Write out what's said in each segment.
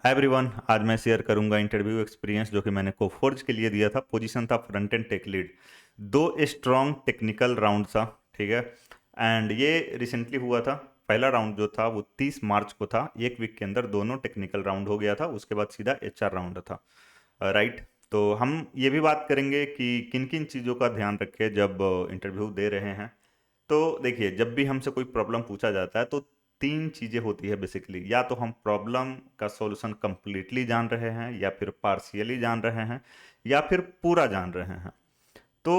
Hi everyone, आज मैं share करूंगा इंटरव्यू एक्सपीरियंस जो कि मैंने कोफोर्ज के लिए दिया था। पोजीशन था फ्रंट एंड टेक लीड। दो स्ट्रॉन्ग टेक्निकल राउंड था, ठीक है। एंड ये रिसेंटली हुआ था। पहला राउंड जो था वो 30 मार्च को था। एक वीक के अंदर दोनों टेक्निकल राउंड हो गया था, उसके बाद सीधा एचआर राउंड था। राइट। तो हम ये भी बात करेंगे कि किन किन चीज़ों का ध्यान रखें जब इंटरव्यू दे रहे हैं। तो देखिए, जब भी हमसे कोई प्रॉब्लम पूछा जाता है तो तीन चीज़ें होती है बेसिकली। या तो हम प्रॉब्लम का सॉल्यूशन कंप्लीटली जान रहे हैं, या फिर पार्शियली जान रहे हैं, या फिर पूरा जान रहे हैं। तो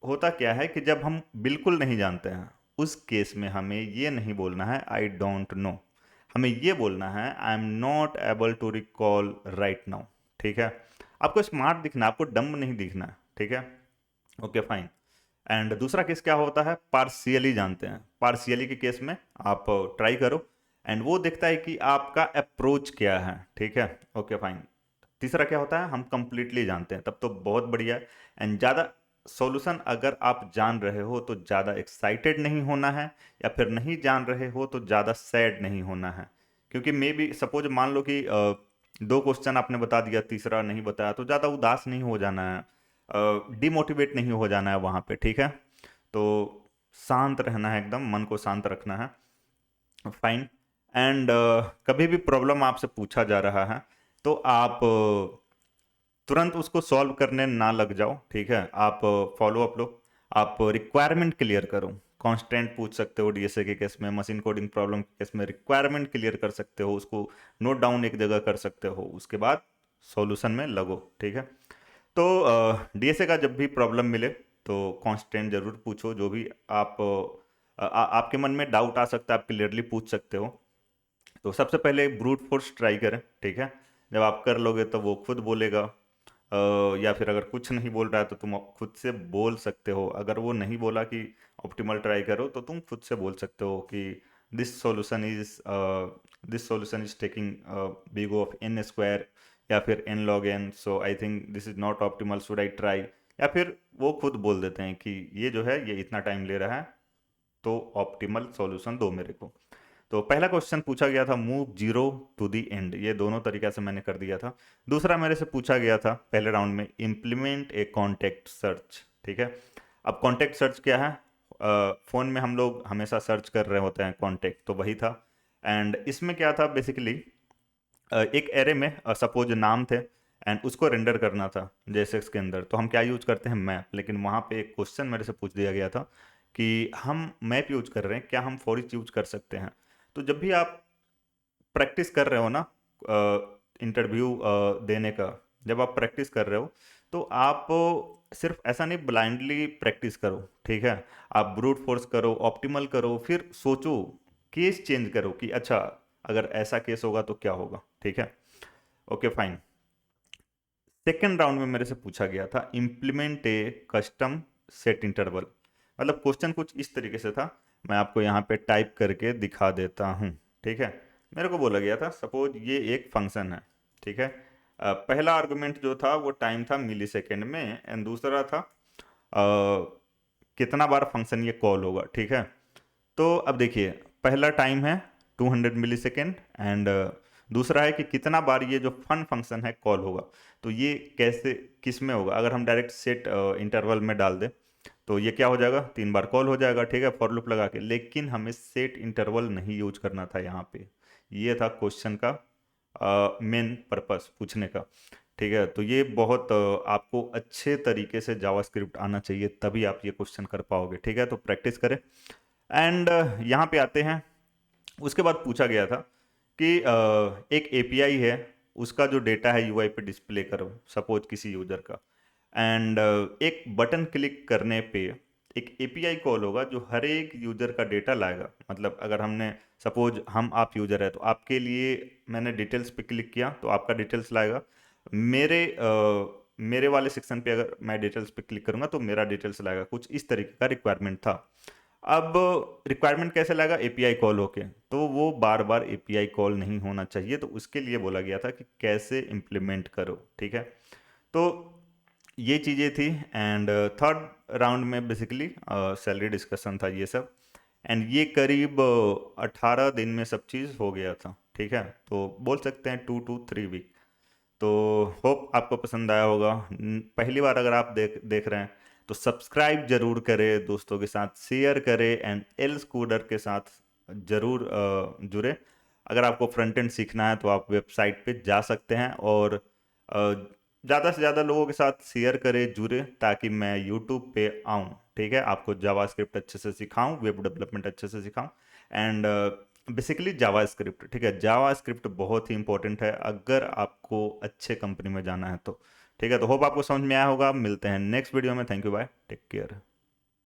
होता क्या है कि जब हम बिल्कुल नहीं जानते हैं, उस केस में हमें ये नहीं बोलना है आई डोंट नो। हमें ये बोलना है I am not able to recall right now. ठीक है। आपको स्मार्ट दिखना है, आपको डम्ब नहीं दिखना है, ठीक है। Okay fine. एंड दूसरा केस क्या होता है, पार्शियली जानते हैं। पार्शियली के केस में आप ट्राई करो एंड वो देखता है कि आपका अप्रोच क्या है, ठीक है। Okay fine. तीसरा क्या होता है, हम कंप्लीटली जानते हैं, तब तो बहुत बढ़िया है। एंड ज़्यादा सॉल्यूशन अगर आप जान रहे हो तो ज़्यादा एक्साइटेड नहीं होना है, या फिर नहीं जान रहे हो तो ज़्यादा सैड नहीं होना है। क्योंकि मे बी सपोज मान लो कि दो क्वेश्चन आपने बता दिया, तीसरा नहीं बताया, तो ज़्यादा उदास नहीं हो जाना है, डिमोटिवेट नहीं हो जाना है वहाँ पे, ठीक है। तो शांत रहना है, एकदम मन को शांत रखना है। फाइन। एंड कभी भी प्रॉब्लम आपसे पूछा जा रहा है तो आप तुरंत उसको सॉल्व करने ना लग जाओ, ठीक है। आप फॉलो अप लो, आप रिक्वायरमेंट क्लियर करो। कांस्टेंट पूछ सकते हो डीएसए के केस में, मशीन कोडिंग प्रॉब्लम के केस में रिक्वायरमेंट क्लियर कर सकते हो, उसको नोट डाउन एक जगह कर सकते हो, उसके बाद सॉल्यूशन में लगो, ठीक है। तो डीएसए का जब भी प्रॉब्लम मिले तो कांस्टेंट जरूर पूछो। जो भी आप आपके मन में डाउट आ सकता है, आप क्लियरली पूछ सकते हो। तो सबसे पहले ब्रूट फोर्स ट्राई करें, ठीक है। जब आप कर लोगे तो वो खुद बोलेगा। या फिर अगर कुछ नहीं बोल रहा है तो तुम खुद से बोल सकते हो। अगर वो नहीं बोला कि ऑप्टिमल ट्राई करो, तो तुम खुद से बोल सकते हो कि this solution is taking big of N square, या फिर N log N, so I think this is not optimal, should I try. या फिर वो खुद बोल देते हैं कि ये जो है ये इतना टाइम ले रहा है, तो ऑप्टिमल सॉल्यूशन दो मेरे को। तो पहला क्वेश्चन पूछा गया था move zero to the end, ये दोनों तरीके से मैंने कर दिया था। दूसरा मेरे से पूछा गया था पहले राउंड में, इम्प्लीमेंट ए कॉन्टेक्ट सर्च, ठीक है। अब कॉन्टेक्ट सर्च क्या है, फ़ोन में हम लोग हमेशा सर्च कर रहे होते हैं कॉन्टेक्ट, तो वही था। एंड इसमें क्या था बेसिकली, एक एरे में सपोज नाम थे एंड उसको रेंडर करना था जेएसएक्स के अंदर। तो हम क्या यूज करते हैं, मैप। लेकिन वहाँ पे एक क्वेश्चन मेरे से पूछ दिया गया था कि हम मैप यूज कर रहे हैं, क्या हम फॉर ईच यूज कर सकते हैं। तो जब भी आप प्रैक्टिस कर रहे हो ना इंटरव्यू देने का, जब आप प्रैक्टिस कर रहे हो तो आप सिर्फ ऐसा नहीं ब्लाइंडली प्रैक्टिस करो, ठीक है। आप ब्रूट फोर्स करो, ऑप्टिमल करो, फिर सोचो, केस चेंज करो कि अच्छा अगर ऐसा केस होगा तो क्या होगा, ठीक है। Okay fine. सेकेंड राउंड में मेरे से पूछा गया था इम्प्लीमेंट ए कस्टम सेट इंटरवल। मतलब क्वेश्चन कुछ इस तरीके से था, मैं आपको यहाँ पे टाइप करके दिखा देता हूँ, ठीक है। मेरे को बोला गया था सपोज ये एक फंक्शन है, ठीक है। पहला आर्गुमेंट जो था वो टाइम था मिली सेकेंड में, एंड दूसरा था कितना बार फंक्शन ये कॉल होगा, ठीक है। तो अब देखिए, पहला टाइम है 200 मिली सेकेंड, एंड दूसरा है कि कितना बार ये जो फन फंक्शन है कॉल होगा। तो ये कैसे, किस में होगा, अगर हम डायरेक्ट सेट इंटरवल में डाल दें तो ये क्या हो जाएगा, 3 बार कॉल हो जाएगा, ठीक है, फॉर लूप लगा के। लेकिन हमें सेट इंटरवल नहीं यूज करना था यहाँ पे। ये था क्वेश्चन का मेन पर्पस पूछने का, ठीक है। तो ये बहुत आपको अच्छे तरीके से जावास्क्रिप्ट आना चाहिए, तभी आप ये क्वेश्चन कर पाओगे, ठीक है। तो प्रैक्टिस करें। एंड यहाँ पे आते हैं, उसके बाद पूछा गया था कि एक एपीआई है, उसका जो डेटा है यूआई पे डिस्प्ले करो, सपोज किसी यूजर का। एंड एक बटन क्लिक करने पे एक एपीआई कॉल होगा जो हर एक यूजर का डेटा लाएगा। मतलब अगर हमने सपोज हम आप यूजर है तो आपके लिए मैंने डिटेल्स पे क्लिक किया तो आपका डिटेल्स लाएगा। मेरे वाले सेक्शन पे अगर मैं डिटेल्स पे क्लिक करूंगा तो मेरा डिटेल्स लाएगा। कुछ इस तरीके का रिक्वायरमेंट था। अब रिक्वायरमेंट कैसे लाएगा, एपीआई कॉल होके, तो वो बार बार एपीआई कॉल नहीं होना चाहिए। तो उसके लिए बोला गया था कि कैसे इम्प्लीमेंट करो, ठीक है। तो ये चीज़ें थी। एंड थर्ड राउंड में बेसिकली सैलरी डिस्कशन था ये सब। एंड ये करीब 18 दिन में सब चीज़ हो गया था, ठीक है, तो बोल सकते हैं 2 to 3 वीक। तो होप आपको पसंद आया होगा। पहली बार अगर आप देख रहे हैं तो सब्सक्राइब जरूर करें, दोस्तों के साथ शेयर करें, एंड एल स्कूडर के साथ जरूर जुड़े। अगर आपको फ्रंट एंड सीखना है तो आप वेबसाइट पे जा सकते हैं, और ज़्यादा से ज़्यादा लोगों के साथ शेयर करें, जुड़े, ताकि मैं यूट्यूब पे आऊँ, ठीक है, आपको जावास्क्रिप्ट अच्छे से सिखाऊं, वेब डेवलपमेंट अच्छे से सिखाऊं, एंड बेसिकली जावास्क्रिप्ट, ठीक है, जावास्क्रिप्ट बहुत ही इंपॉर्टेंट है अगर आपको अच्छे कंपनी में जाना है तो। ठीक है, तो होप आपको समझ में आया होगा। मिलते हैं नेक्स्ट वीडियो में। Thank you, bye, take care.